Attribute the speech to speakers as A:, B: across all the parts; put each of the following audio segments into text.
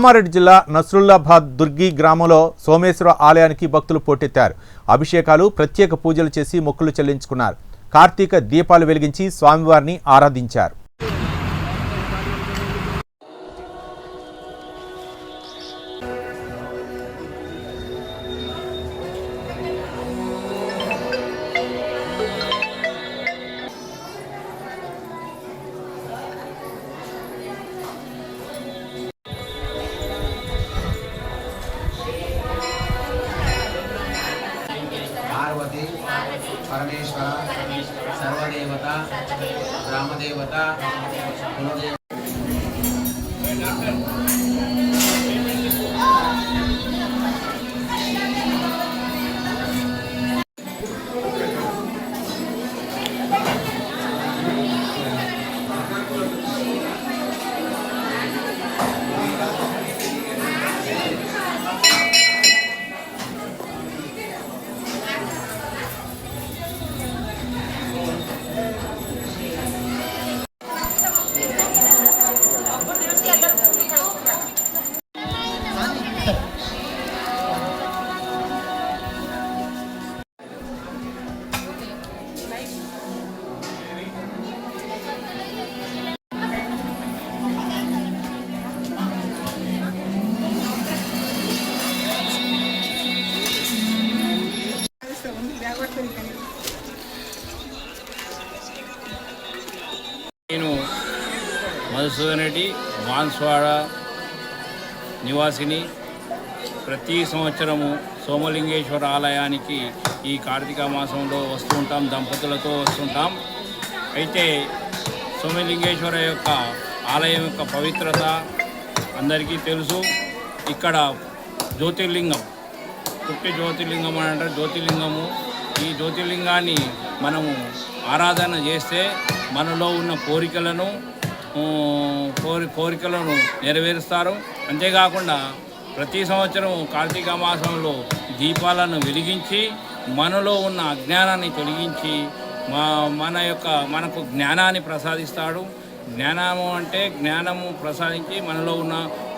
A: కామారెడ్డి జిల్లా నస్రుల్లాబాద్ దుర్గి గ్రామంలో సోమేశ్వర ఆలయానికి భక్తులు పోటెత్తారు. అభిషేకాలు, ప్రత్యేక పూజలు చేసి మొక్కులు చెల్లించుకున్నారు. కార్తీక దీపాలు వెలిగించి స్వామివారిని ఆరాధించారు.
B: पार्वती परमेश्वर सर्वदेवता ग्रामदेवता कुलदेवता
C: నేను మధుసూదన్ రెడ్డి బాన్స్వాడ నివాసిని. ప్రతి సంవత్సరము సోమలింగేశ్వర ఆలయానికి ఈ కార్తీక మాసంలో వస్తుంటాం, దంపతులతో వస్తుంటాం. అయితే సోమలింగేశ్వర యొక్క ఆలయం యొక్క పవిత్రత అందరికీ తెలుసు. ఇక్కడ జ్యోతిర్లింగం, పుట్టి జ్యోతిర్లింగం అని అంటారు. జ్యోతిర్లింగము, ఈ జ్యోతిర్లింగాన్ని మనము ఆరాధన చేస్తే మనలో ఉన్న కోరికలను నెరవేరుస్తారు. అంతేకాకుండా ప్రతి సంవత్సరం కార్తీక మాసంలో దీపాలను వెలిగించి మనలో ఉన్న అజ్ఞానాన్ని తొలగించి మనకు జ్ఞానాన్ని ప్రసాదిస్తాడు. జ్ఞానము అంటే జ్ఞానము ప్రసాదించి మనలో ఉన్న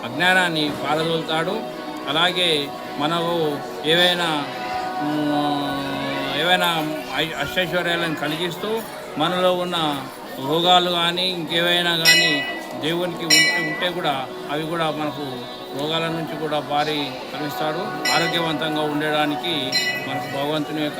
C: అజ్ఞానాన్ని పారదోలుతాడు. అలాగే మనకు ఏవైనా అష్టైశ్వర్యాలను కలిగిస్తూ మనలో ఉన్న రోగాలు కానీ ఇంకేవైనా కానీ దేవునికి ఉంటే కూడా అవి కూడా మనకు రోగాల నుంచి కూడా భారీ కలిగిస్తాడు. ఆరోగ్యవంతంగా ఉండడానికి మనకు భగవంతుని యొక్క